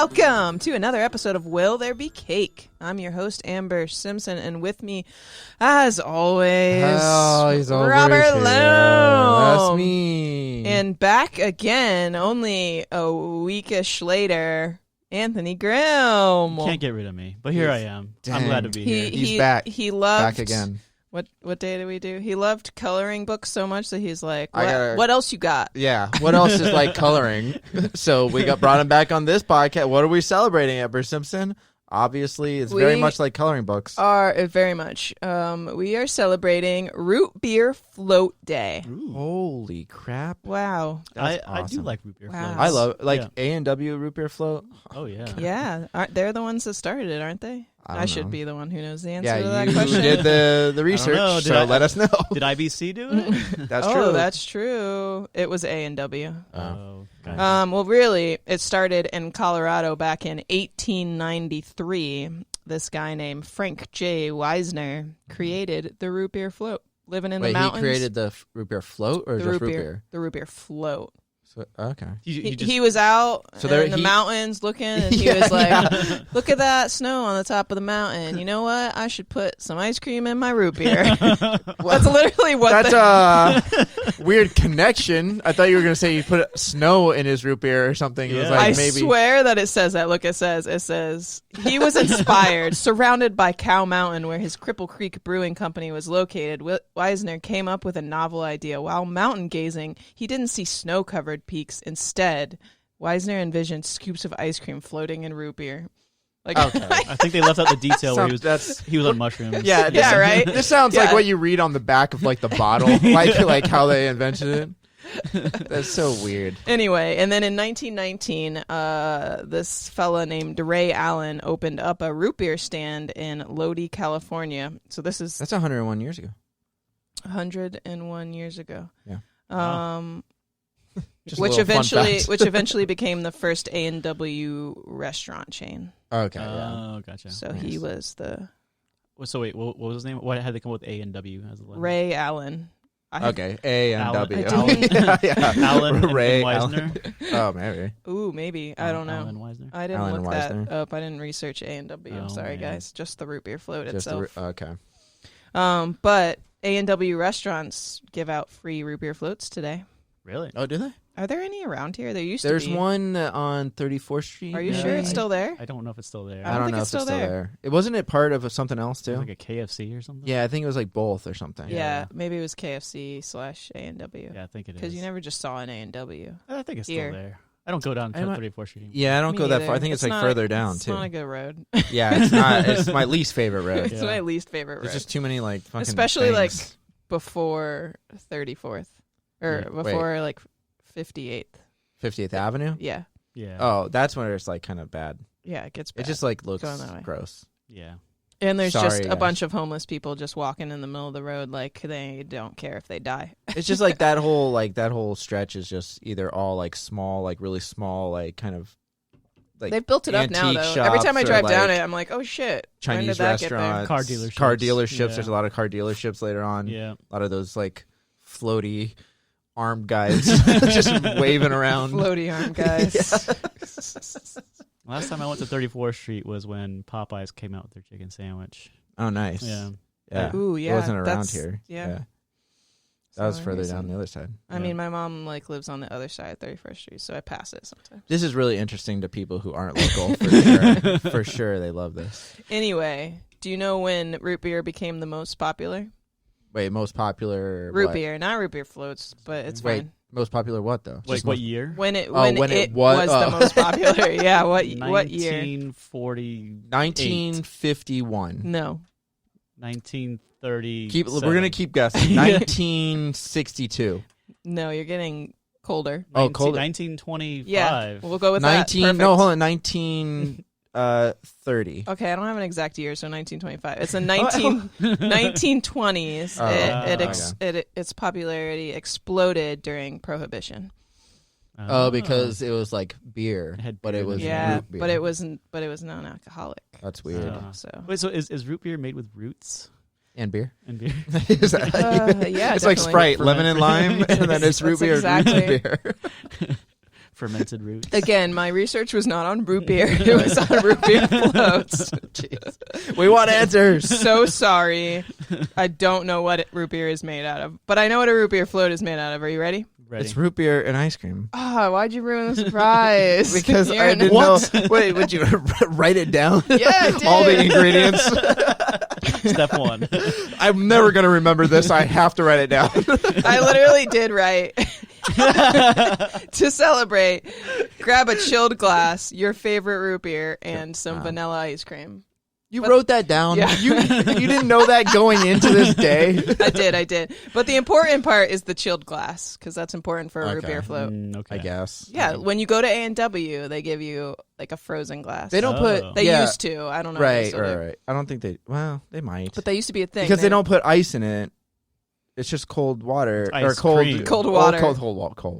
Welcome to another episode of Will There Be Cake? I'm your host, Amber Simpson, and with me, as always, Robert Lowe. That's me. And back again, only a weekish later, Anthony Grimm. Can't get rid of me, but here I am. Dang. I'm glad to be here. He's back. He loved... Back again. What day did we do? He loved coloring books so much that he's like, I what else you got? Yeah. What else is like coloring? So we brought him back on this podcast. What are we celebrating, Amber Simpson? Obviously, it's very much like coloring books. Very much. We are celebrating Root Beer Float Day. Ooh. Holy crap. Wow. That's I do awesome. like root beer Wow. floats. I love A&W root beer float. Oh, yeah. Yeah. They're the ones that started it, aren't they? I don't should know. be the one who knows the answer Yeah, to that you question. did the research, know. so let us know. Did IBC do it? That's oh, true. that's true. It was A&W. Oh, okay. Well, really, it started in Colorado back in 1893. This guy named Frank J. Wisner created the root beer float. Living in the mountains. He created the root beer float or the just root beer? The root beer float. So, okay. He was out in the mountains looking, and he was like, look at that snow on the top of the mountain. You know what? I should put some ice cream in my root beer. That's literally what That's a weird connection. I thought you were going to say you put snow in his root beer or something. It was Yeah. like I maybe. swear that it says that. Look, it says he was inspired, surrounded by Cow Mountain, where his Cripple Creek Brewing Company was located. Wisner came up with a novel idea. While mountain gazing, he didn't see snow-covered peaks. Instead, Wisner envisioned scoops of ice cream floating in root beer. Like, Okay. I think they left out the detail where That's- he was on mushrooms. Yeah, Yeah, right? This sounds Yeah. like what you read on the back of like the bottle, like how they invented it. That's so weird. Anyway, and then in 1919, this fella named Ray Allen opened up a root beer stand in Lodi, California. So this is That's 101 years ago. 101 years ago. Yeah. Just a Which little fun eventually became the first A&W restaurant chain. fact. Okay. Yeah. Oh, gotcha. So he was the So wait, what was his name? Why had they come up with A and W as the letter? Ray Allen. Okay. A and Alan- W. Alan- yeah. Alan Ray and Allen. Wisner. Oh, maybe. Ooh, maybe. I don't know. Alan Wisner. I didn't Alan look that Wisner. up. I didn't research A&W. I'm Oh, sorry, man. guys. Just the root beer float Just itself. okay. But A&W restaurants give out free root beer floats today. Really? Oh, do they? Are there any around here? There used There's to be. one on 34th Street. Are you Yeah. sure it's still there? I don't know if it's still there. I don't think know it's if it's still still there. there. It wasn't it part of something else It too? was like a KFC or something? Yeah, I think it was like both or something. Yeah, maybe it was KFC / A&W. Yeah, I think it is. Because you never just saw an A&W. I think it's here. still there. I don't go down to I might- 34th Street anymore. Yeah, I don't Me go that neither. far. I think it's like not- further down it's too. not a good road. Yeah, it's not. It's my least favorite road. It's Yeah. my least favorite road. There's just too many like fucking Especially like things. before 34th. Or Yeah. before like 58th. 50th Avenue. Yeah. Yeah. Oh, that's when it's like kind of bad. Yeah, it gets bad. It just like looks Going that way. gross. Yeah. And there's Sorry, just a guys. bunch of homeless people just walking in the middle of the road like they don't care if they die. It's just like that whole stretch is just either all like small, like really small, like kind of like They've built it up now, antique though. Every time I shops or, drive down like, it, I'm like, oh, shit. When Chinese did that get there? restaurants, Car dealerships. Car dealerships. Yeah. There's a lot of car dealerships later on. Yeah. A lot of those like floaty armed guys just waving around. Floaty arm guys. Last time I went to 34th Street was when Popeyes came out with their chicken sandwich. Oh, nice. Yeah. Yeah. Ooh, yeah. It wasn't around that's- here. Yeah. That was So further amazing. down the other side. I mean, my mom like lives on the other side of 31st Street, so I pass it sometimes. This is really interesting to people who aren't local. For sure. For sure, they love this. Anyway, do you know when root beer became the most popular? Wait, most popular Root what? beer, not root beer floats, but it's Wait, fine. most popular what though? Wait, Just what most- year? When it Oh, when it was- the oh. most popular. Yeah, what year? 1940. 1951. No. 1930. We're gonna keep guessing. 1962. No, you're getting colder. Oh, colder. 1925. Yeah, we'll go with 19. that. No, Perfect. hold on. 1930. Okay, I don't have an exact year, so 1925. It's a 1920s. Oh, Its popularity exploded during Prohibition. Oh, because it was like beer, It had but beer it in was it. Yeah, root beer. but it wasn't. But it was non-alcoholic. That's weird. So Wait, so is root beer made with roots And beer. and beer? Is that- yeah, it's like definitely. Sprite, lemon and lime, and then it's root That's beer, exactly- root beer. fermented roots. Again, my research was not on root beer. It was on root beer floats. Jeez. We want answers. So sorry. I don't know what root beer is made out of, but I know what a root beer float is made out of. Are you ready? Ready. It's root beer and ice cream. Ah, why'd you ruin the surprise? Because You're I an- didn't know. Wait, would you write it down? Yeah, I did. All the ingredients. Step 1. I'm never going to remember this. I have to write it down. I literally did write. To celebrate, grab a chilled glass, your favorite root beer, and some vanilla ice cream. You wrote that down? Yeah. You didn't know that going into this day? I did. But the important part is the chilled glass, because that's important for a root Okay. beer float. Okay. I guess. Yeah, when you go to A&W, they give you like a frozen glass. They don't put... They yeah, used to. I don't know. if they Right, still do. right. I don't think they... Well, they might. But they used to be a thing. Because they don't put ice in it. It's just cold water. Ice or cold... cream. Cold oh, water. Cold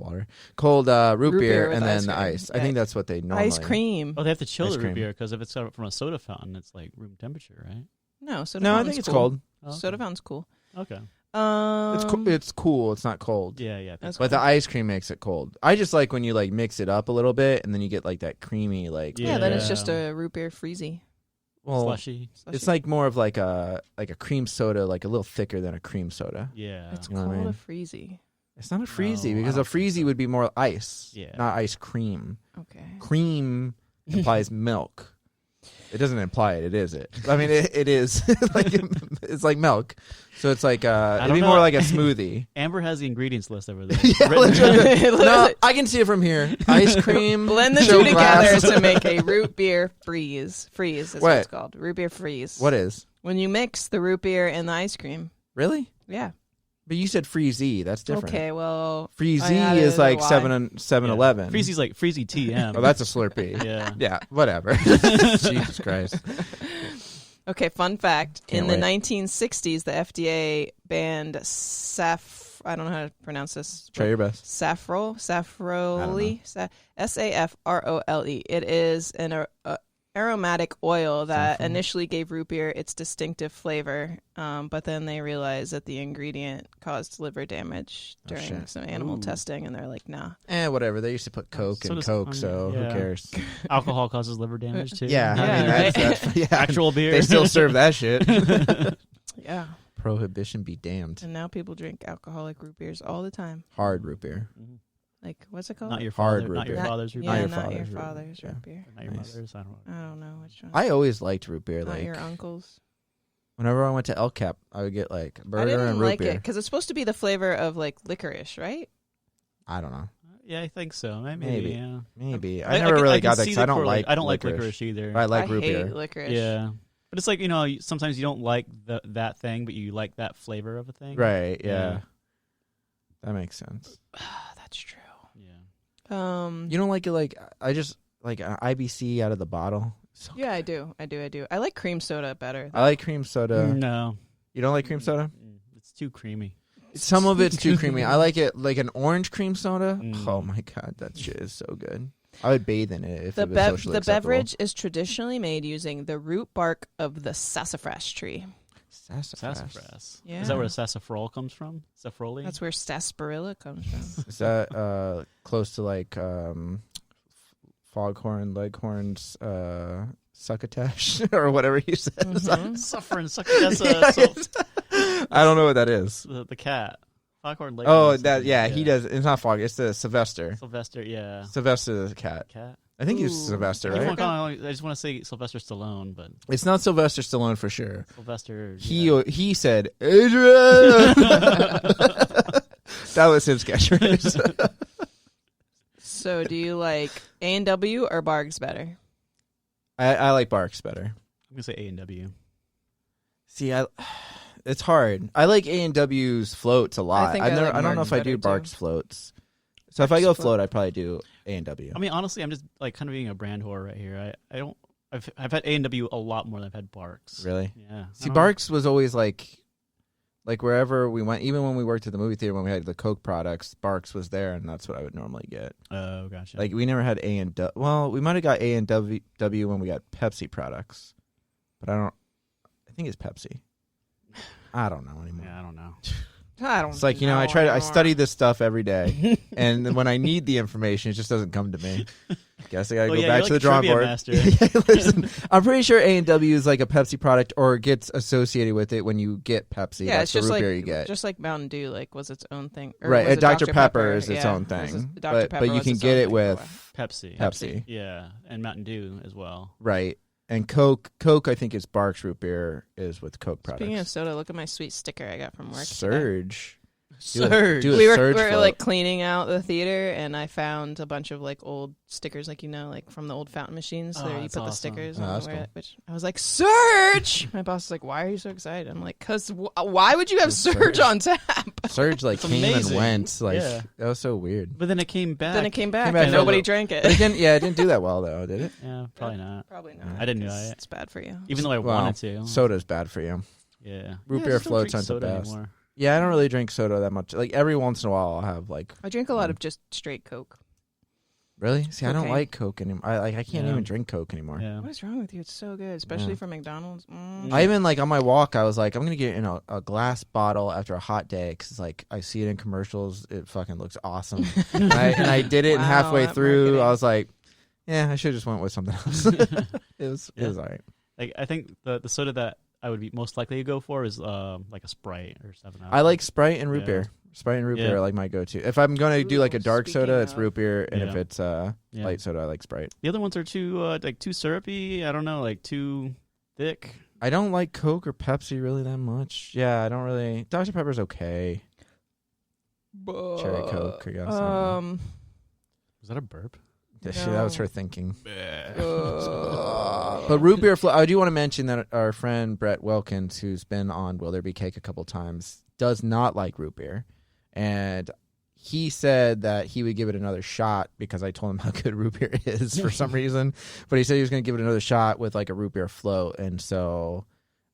water. Cold root beer with and ice then the cream. ice. I Yeah. think that's what they normally... Ice cream. Oh, they have to chill Ice the root cream. beer because if it's from a soda fountain, it's like room temperature, right? No, soda No, I fountain's think it's cool. cold. Oh, okay. Soda fountain's cool. Okay. It's cool. It's not cold. Yeah, yeah. That's But the ice cream makes it cold. I just like when you like mix it up a little bit and then you get like that creamy like... Yeah, then it's Yeah. just a root beer freezy. Well, Slushy. it's like more of like a cream soda, like a little thicker than a cream soda. Yeah. It's You know what I called mean? a freezy. It's not a freezy No, because I a don't think freezy so. would be more ice, Yeah. not ice cream. Okay. Cream implies milk. It doesn't imply it. It is it. I mean, it is like it's like milk. So it's like it'd don't be know. more like a smoothie. Amber has the ingredients list over there. Yeah, Written- no, I can see it from here. Ice cream. Blend the show two glass. together to make a root beer freeze. Freeze is what it's called. Root beer freeze. What is? When you mix the root beer and the ice cream. Really? Yeah. But you said freezy. That's different. Okay, well. I Freezy had it is at like Y. 7-Eleven. Freezy's like Freezy TM. Oh, that's a Slurpee. Yeah. Yeah, whatever. Jesus Christ. Okay, fun fact. Can't In the wait. 1960s, the FDA banned I don't know how to pronounce this. Try your best. Safrole? I Safrole. It is an aromatic oil that Saffron. initially gave root beer its distinctive flavor, but then they realized that the ingredient caused liver damage during shit. some animal Ooh. testing, and they're like, nah. Whatever. They used to put Coke So in does- Coke, so yeah. who cares? Alcohol causes liver damage too. Yeah, Yeah, I mean, right? that's yeah. Actual beer. They still serve that shit. Yeah. Prohibition be damned. And now people drink alcoholic root beers all the time. Hard root beer. Mhm. Like, what's it called? Not your Hard father. root Not your beer. father's root Yeah, Not beer. your not father's your root beer, father's yeah. root beer. Not your Nice. mother's. I don't know. I don't know which one. I always liked root beer. Not Like your uncle's. whenever I went to El Cap, I would get like I burger didn't and root like beer. it because it's supposed to be the flavor of like licorice, right? I don't know. Yeah, I think so. Maybe. Maybe. Yeah. Maybe I never really got that because I don't like. I don't like licorice either. I like I root hate beer. licorice. Yeah. But it's like, sometimes you don't like that thing, but you like that flavor of a thing. Right. Yeah. Yeah. That makes sense. That's true. Yeah. You don't like it like I just like an IBC out of the bottle. So Yeah, I do. I like cream soda better. I like cream soda. No. You don't like cream soda? It's too creamy. Some of it's too creamy. I like it like an orange cream soda. Mm. Oh my god, that shit is so good. I would bathe in it if The, it was socially the acceptable. beverage is traditionally made using the root bark of the sassafras tree. Sassafras. Yeah. Is that where sassafrol comes from? Saffroli? That's where sarsaparilla comes from. Is that close to like foghorn leghorn's succotash or whatever he says? Mhm. Suffering. That's I don't know what that is. the cat. Foghorn Lake. Oh, that yeah, he does. It's not Fog. It's the Sylvester. Sylvester, yeah. Sylvester the cat. Cat. I think he's Ooh. Sylvester, I right? just want to say Sylvester Stallone, but It's not Sylvester Stallone for sure. Sylvester. He said Adrian. That was his catchphrase. So, do you like A&W or Bargs better? I like Barks better. I'm gonna say A&W. See, it's hard. I like A&W's floats a lot. think I like I don't know Barks if I do better, too. Barks floats. So if I Barks go float. float, I'd probably do A&W. I mean, honestly, I'm just like kind of being a brand whore right here. I don't. I've had A&W a lot more than I've had Barks. Really? Yeah. See, Barks was always like wherever we went, even when we worked at the movie theater when we had the Coke products, Barks was there, and that's what I would normally get. Oh, gotcha. Like we never had A&W. Well, we might have got A&W when we got Pepsi products, but I think it's Pepsi. I don't know anymore. yeah, I don't know. I don't. It's like, I study this stuff every day, and then when I need the information, it just doesn't come to me. Guess I gotta go back to the drawing board. Listen, I'm pretty sure A&W is like a Pepsi product, or gets associated with it when you get Pepsi. Yeah, That's it's just the root like beer you get. just like Mountain Dew, like was its own thing. Or Right, was it Dr. Pepper is its own Yeah, thing, Dr. Pepper but you was can its get own it thing for a while. with Pepsi. Yeah, and Mountain Dew as well. Right, and Coke. Coke, I think, is Barks root beer is with Coke products. Speaking of soda, look at my sweet sticker I got from work. Surge. Surge. Do a we were Surge float. like cleaning out the theater, and I found a bunch of like old stickers, like like from the old fountain machines. Oh, There, you that's put the awesome. stickers Oh, on that's where cool. which I was like, Surge! My boss was like, "Why are you so excited?" I'm like, "Cause why would you have Surge. Surge on tap?" Surge like It's came amazing. and went. Like Yeah. that was so weird. But then it came back. Then it came back, Came back and for a nobody little- drank it. But it didn't. Yeah, it didn't do that well though, did it? Yeah, probably not. Probably not. I didn't 'cause know it. It's bad for you. Even though I Wow. wanted to. Soda's bad for you. Yeah. Root Yeah, I beer just don't floats drink aren't the soda best. anymore. Yeah, I don't really drink soda that much. Like every once in a while, I'll have like. I drink a lot of just straight Coke. Really? See, I don't Cocaine. like Coke anymore. I can't Yeah. even drink Coke anymore. Yeah. What is wrong with you? It's so good, especially Yeah. from McDonald's. I even like on my walk, I was like, I'm gonna get in a glass bottle after a hot day because like I see it in commercials. It fucking looks awesome, and I did it, and Wow, halfway that through, marketing. I was like, yeah, I should have just went with something else. It was alright. Like I think the soda that I would be most likely to go for is like a Sprite or 7-Up. I like Sprite and root Yeah. beer. Sprite and root Yeah. beer are like my go-to. If I'm gonna do like a Ooh, dark soda, it's speaking root beer, and if Yeah. it's Yeah. light soda, I like Sprite. The other ones are too syrupy. I don't know, like too thick. I don't like Coke or Pepsi really that much. Yeah, I don't really. Dr. Pepper's okay. Cherry Coke, I guess. Um. Was that a burp? That was her thinking. uh, But root beer float. I do want to mention that our friend Brett Wilkins, who's been on Will There Be Cake a couple times, does not like root beer, and he said that he would give it another shot because I told him how good root beer is for some reason. But he said he was going to give it another shot with like a root beer float, and so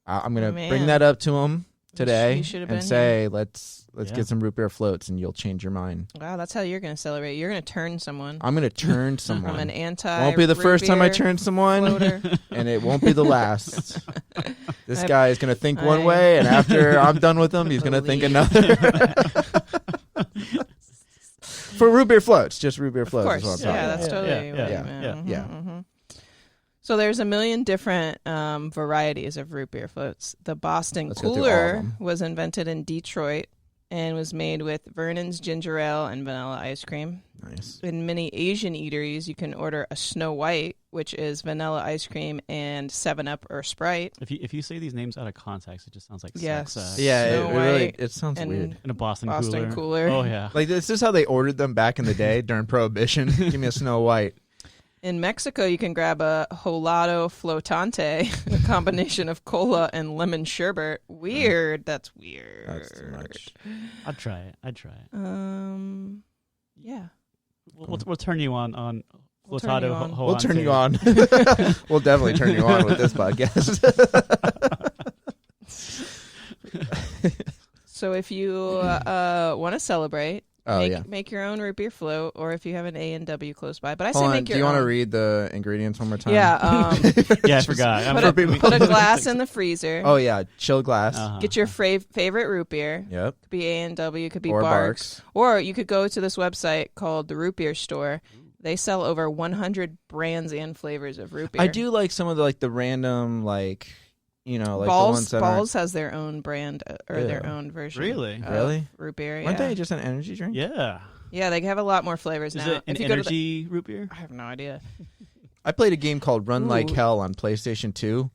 I'm going to bring Man. that up to him today He should have and been say let's Yeah. get some root beer floats, and you'll change your mind. Wow, that's how you're going to celebrate. You're going to turn someone I'm going to turn from someone. an anti. Won't be the root first time I beer turn someone. floater. And it won't be the last. This I- guy is going to think one I way, and after I'm done with him, he's going to think believe- another. For root beer floats, just root beer Of floats course, is what I'm talking yeah, about. that's totally yeah, what yeah, you meant. yeah, Mhm, yeah. mhm. So there's a million different varieties of root beer floats. The Boston Let's go through all of Cooler them. was invented in Detroit and was made with Vernon's ginger ale and vanilla ice cream. Nice. In many Asian eateries, you can order a Snow White, which is vanilla ice cream and 7-Up or Sprite. If you say these names out of context, it just sounds like Yes. sex. Yeah, it Snow really White it sounds and weird. In a Boston Boston cooler. Cooler. Oh yeah. Like this is how they ordered them back in the day during Prohibition. Give me a Snow White. In Mexico, you can grab a Helado Flotante, a combination of cola and lemon sherbet. Weird. That's weird. That's too much. I'd try it. Yeah. We'll turn you on We'll turn you Flotado on. We'll turn you on. Holante. We'll definitely turn you on with this podcast. So if you want to celebrate, make your own root beer float, or if you have an A&W close by. But I say Hold on, make your do you own. want to read the ingredients one more time? Yeah. Yeah, I forgot. Put a glass in the freezer. Oh yeah, chill glass. Uh-huh. Get your favorite root beer. Yep. Could be A&W, could be Or Barks. Barks. Or you could go to this website called the Root Beer Store. They sell over 100 brands and flavors of root beer. I do like some of the random like the ones that Balls has their own brand or their Ew. own version. Really? of Really? root beer. aren't Yeah. they just an energy drink? Yeah. Yeah, they have a lot more flavors Is now. it an If you go to energy root beer? I have no idea. I played a game called Run Like Ooh. Hell on PlayStation 2,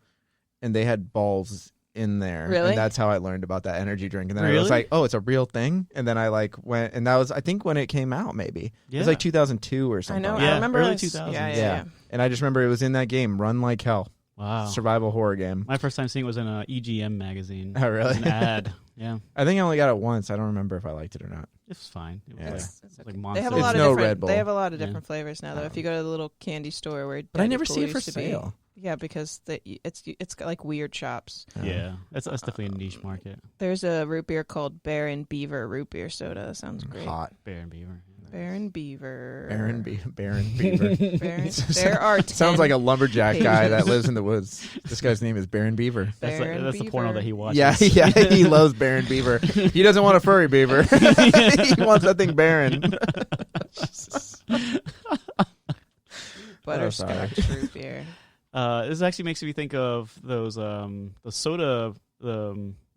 and they had balls in there. Really? And that's how I learned about that energy drink. And then I was Really? like, oh, it's a real thing? And then I went, and that was, I think, when it came out, maybe. It was like 2002 or I something. know. Yeah, I remember early us- 2000s. Yeah. And I just remember it was in that game, Run Like Hell. Wow. Survival horror game. My first time seeing it was in a EGM magazine. Oh, really? An ad. Yeah. I think I only got it once. I don't remember if I liked it or not. It was fine. It was Yeah. like, It's like okay. Monster. They have a It's lot of no different. Red Bull. They have a lot of Yeah. different flavors now, though. Oh. If you go to the little candy store where, But I Daddy never see Cool it for used to be. sale. Yeah, because it's got like weird shops. Yeah. That's definitely a niche market. There's a root beer called Bear and Beaver root beer soda. That sounds great. Hot. Bear and Beaver. Baron Beaver. Baron Beaver. There are 10 Sounds like a lumberjack guy that pages. lives in the woods. This guy's name is Baron Beaver. Baron That's the porno Beaver. that he watches. Yeah, he loves Baron Beaver. He doesn't want a furry beaver. He wants that thing barren. Butterscotch root beer. This actually makes me think of those the soda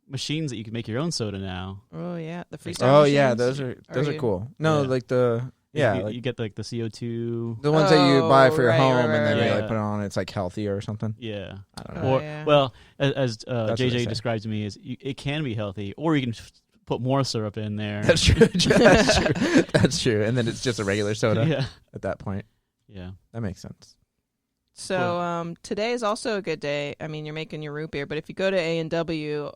machines that you can make your own soda now. Oh yeah, the freestyle. Oh machines? yeah, those are you- cool. No, Yeah. like the you get like the CO2. the ones that you buy for your right, home right, and then right, you right. like put it on. It's like healthy or something. Yeah. I don't know. Oh, Or yeah. well, as what they JJ say. describes to me, is it can be healthy, or you can put more syrup in there. That's true. That's true. That's true. And then it's just a regular soda Yeah. at that point. Yeah. That makes sense. So today is also a good day. I mean, you're making your root beer, but if you go to A&W,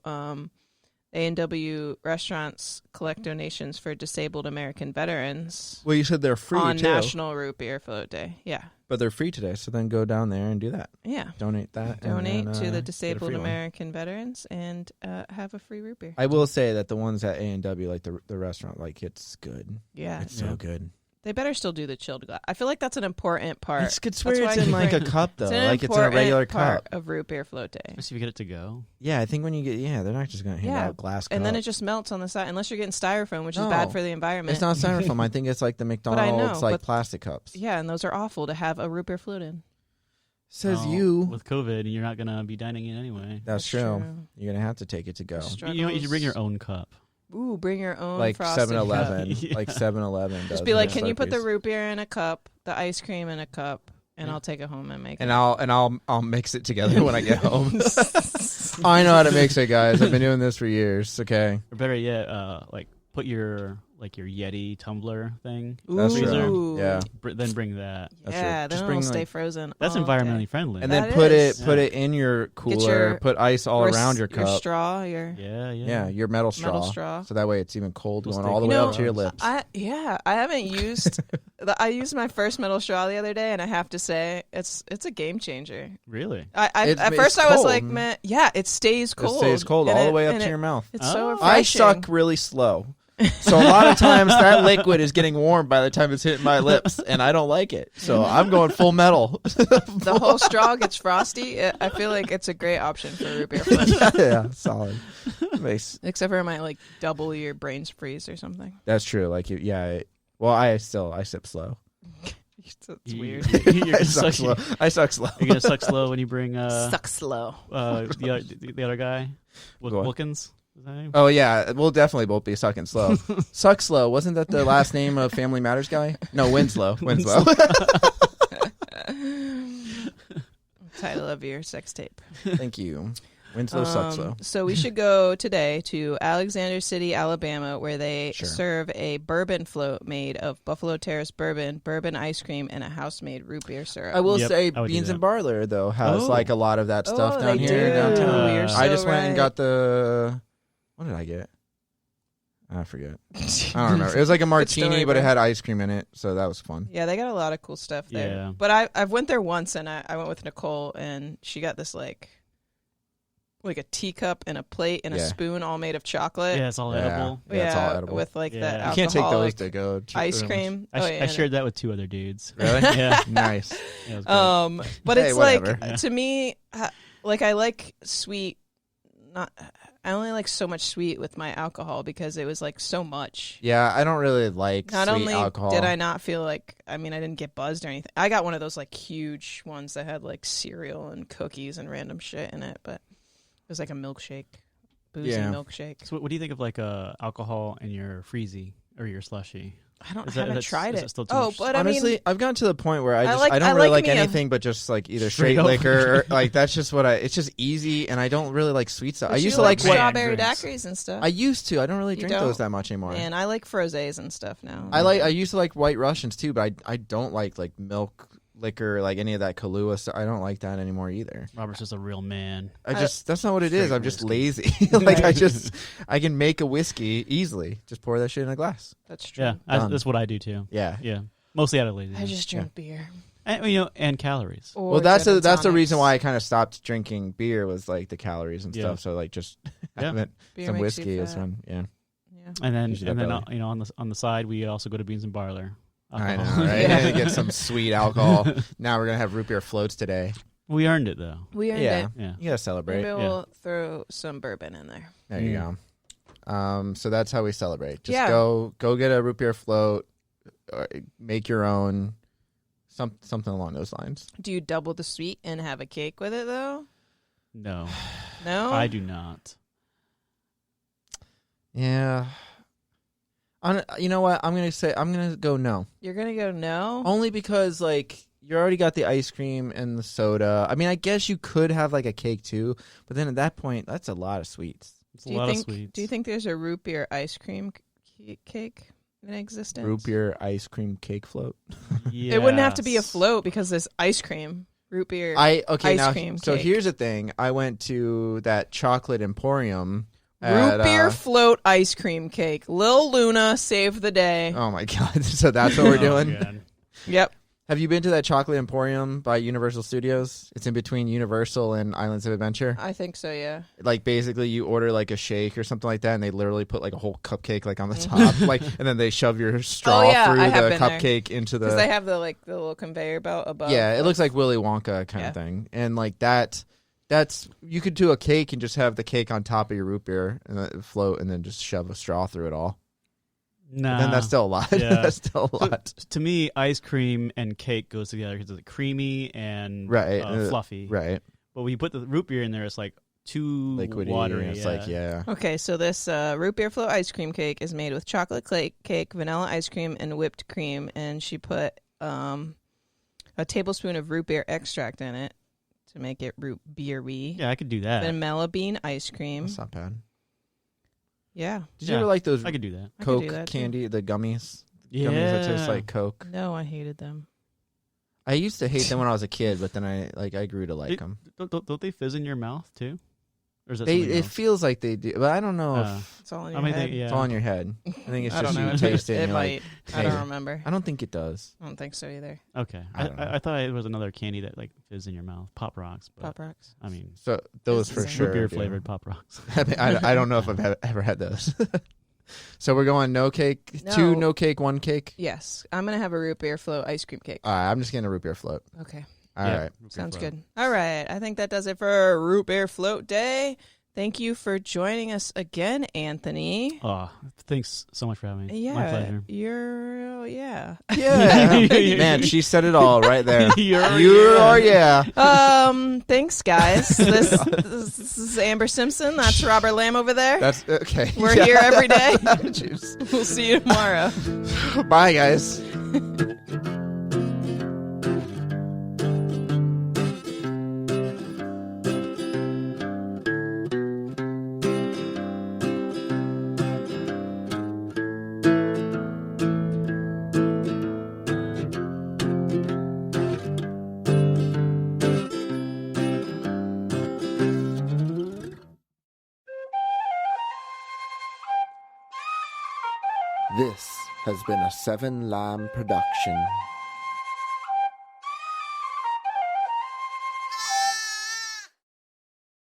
A&W restaurants collect donations for disabled American veterans Well, you said they're free on too, National Root Beer Float Day. Yeah, but they're free today. So then go down there and do that. yeah. Donate that. Donate and then, to get the a disabled free one. American veterans and have a free root beer. I will say that the ones at A&W, like the restaurant, like it's good. Yeah, It's Yeah. so good. they better still do the chilled glass. I feel like that's an important part. It's why it's I in like a bring- cup though. It's an Like it's in a important regular part cup. of root beer float day. Especially if you get it to go. Yeah, I think when you get they're not just gonna hand Yeah, out glass cup. And then it just melts on the side, unless you're getting styrofoam, which is No. bad for the environment. It's not styrofoam. I think it's like the I McDonald's know, like but- plastic cups. Yeah, and those are awful to have a root beer float in. Says Well, you. With COVID, you're not gonna be dining in anyway. That's true. You're gonna have to take it to go. You know, you should bring your own cup. Ooh, bring your own Like frosted 7-Eleven. cup. Yeah. Like 7-Eleven. Just be like, it. can you put the Slurpees. root beer in a cup, the ice cream in a cup, and Yeah. I'll take it home and make And it. I'll mix it together when I get home. I know how to mix it, guys. I've been doing this for years. Okay. Or better yet, like put your Yeti tumbler thing. That's true. Ooh. Yeah. Then bring that. That's Yeah, true. then Just it'll bring, stay like- frozen. That's all environmentally day. friendly. And then That put is. it in your cooler. your- Put ice all Or around your Your cup. straw, your yeah. Yeah, your metal straw. metal straw. So that way it's even cold It'll going stay all the way cold. up to your lips. I haven't used. I used my first metal straw the other day, and I have to say it's a game changer. Really? It's At first I was cold. like, man, yeah, it stays cold. It stays cold And all the it- way up and to it- your mouth. It's so Oh. refreshing. I suck really slow. So a lot of times that liquid is getting warm by the time it's hitting my lips, and I don't like it. So I'm going full metal. The whole straw gets frosty. I feel like it's a great option for root beer float. Yeah, solid. Except for it might like double your brain's freeze or something. That's true. Like, well, I sip slow. It's You- weird. You're I suck slow. I suck slow. You're gonna suck slow when you bring Suck slow. the other guy, Go on. Wilkins. Is that his name? Oh yeah, we'll definitely both be sucking slow. Suck slow. Wasn't that the last name of Family Matters guy? No, Winslow. Winslow. Title of your sex tape. Thank you. Winslow sucks slow. So we should go today to Alexander City, Alabama, where they Sure. serve a bourbon float made of Buffalo Terrace bourbon, bourbon ice cream, and a house-made root beer syrup. I will Yep, say I would do Beans that. and Barler though has Oh. like a lot of that stuff Oh, down they here do. downtown. You're I just so went and right. got the. What did I get? I forget. I don't remember. It was like a martini, story, but it bro. had ice cream in it, so that was fun. Yeah, they got a lot of cool stuff there. Yeah. But I've went there once, and I went with Nicole, and she got this like a teacup and a plate and a Yeah. spoon, all made of chocolate. Yeah, it's all edible. Yeah, it's all edible. with like Yeah. that You You can't take those alcoholic to go. ice cream. I, Oh, I yeah, shared that with two other dudes. Really? Yeah. Nice. Yeah, it was great. But Hey, it's whatever. like to me, like I like sweet. I only like so much sweet with my alcohol because it was like so much. Yeah, I don't really like Not sweet only alcohol. did I not feel like, I mean, I didn't get buzzed or anything. I got one of those like huge ones that had like cereal and cookies and random shit in it, but it was like a milkshake, boozy Yeah. milkshake. So what do you think of like alcohol in your freezy or your slushy? I Is that- haven't that's- tried is it. it still too Oh, much? but Honestly, I mean, I've gotten to the point where I I don't really like like me a- anything but just like either Straight straight up. liquor or like that's just what it's just easy and I don't really like sweet stuff. but I you used to like what- strawberry drinks. daiquiris and stuff. I used to. I don't really You drink don't? those that much anymore. And I like frosés and stuff now. I used to like White Russians too, but I don't like milk liquor, like any of that Kahlua stuff. I don't like that anymore either. Robert's just a real man. That's not what it is. Straight I'm just whiskey. lazy. Like I can make a whiskey easily. Just pour that shit in a glass. That's true. Yeah, Done. that's what I do too. Yeah. Yeah, mostly out of laziness. I just drink beer. and calories. Or Well, that's gin and the reason tonics. why I kind of stopped drinking beer was like the calories and Yeah. stuff. So like just Yeah. having Beer some makes you whiskey is fat. fun. Yeah. And then Gives you that belly. you know, on the side we also go to Beans and Barler. I know, Alcohol. right? Yeah. And get some sweet alcohol. Now we're gonna have root beer floats today. We earned it though. We earned Yeah, it. Yeah. you gotta celebrate. Maybe we'll throw some bourbon in there. There you go. So that's how we celebrate. Just Yeah. go get a root beer float, or make your own, something along those lines. Do you double the sweet and have a cake with it though? No, No, I do not. Yeah. You know what? I'm gonna go no. You're gonna go no. Only because like you already got the ice cream and the soda. I mean, I guess you could have like a cake too, but then at that point, that's a lot of sweets. It's a lot of Do sweets. you think there's a root beer ice cream cake in existence? Root beer ice cream cake float. It wouldn't have to be a Yes. float because there's ice cream. Root beer. Ice Ice cream So cake. here's the thing. I went to that chocolate emporium. Root at, beer float ice cream cake. Lil Luna saved the day. Oh my god! So that's what we're doing. God. Yep. Have you been to that chocolate emporium by Universal Studios? It's in between Universal and Islands of Adventure. I think so, yeah. Like basically, you order like a shake or something like that, and they literally put like a whole cupcake like on the top, like, and then they shove your straw yeah, through I have the been there. cupcake into Because they the. have the little conveyor belt above. Yeah, it looks like Willy Wonka kind Yeah. of thing, and like that. That's you could do a cake and just have the cake on top of your root beer and let it float, and then just shove a straw through it all. Nah. Then that's still a lot. Yeah. That's still a lot. To me, ice cream and cake goes together because it's creamy and Right. fluffy. Right. But when you put the root beer in there, it's like too Liquidy. watery. It's like, yeah. Okay, so this root beer float ice cream cake is made with chocolate cake, vanilla ice cream, and whipped cream. And she put a tablespoon of root beer extract in it to make it root beer-y. Yeah, I could do that. Vanilla bean ice cream. That's not bad. Yeah. Did you Yeah, ever like those I could do that. I could Coke do that, too. candy, the gummies? Yeah. Gummies that taste like Coke. No, I hated them. I used to hate them when I was a kid, but then I grew to like It- them. Don't they fizz in your mouth too? Or is that something It else? feels like they do, but I don't know if It's all in I your mean, head. yeah. it's all in your head. I think it's I just don't know. you taste it. And It you're might. like, I don't hey. remember. I don't think it does. I don't think so either. Okay. I don't know. I thought it was another candy that like fizz in your mouth. Pop Rocks. But, Pop Rocks. I mean, So those It's for the same. sure. root beer do. flavored Pop Rocks. I, mean, I don't know if I've ever had those. So we're going no cake, No. 2 no cake, 1 cake. Yes. I'm going to have a root beer float ice cream cake. All right, I'm just getting a root beer float. Okay. All Yeah, right. root beer Sounds float. good. All right. I think that does it for Root Beer Float Day. Thank you for joining us again, Anthony. Oh, thanks so much for having me. Yeah. My pleasure. Yeah. Yeah, man, she said it all right there. You're- You are, yeah. Thanks, guys. This is Amber Simpson. That's Robert Lamb over there. That's okay. We're Yeah. here every day. Jeez. We'll see you tomorrow. Bye, guys. This has been a Seven Lamb production.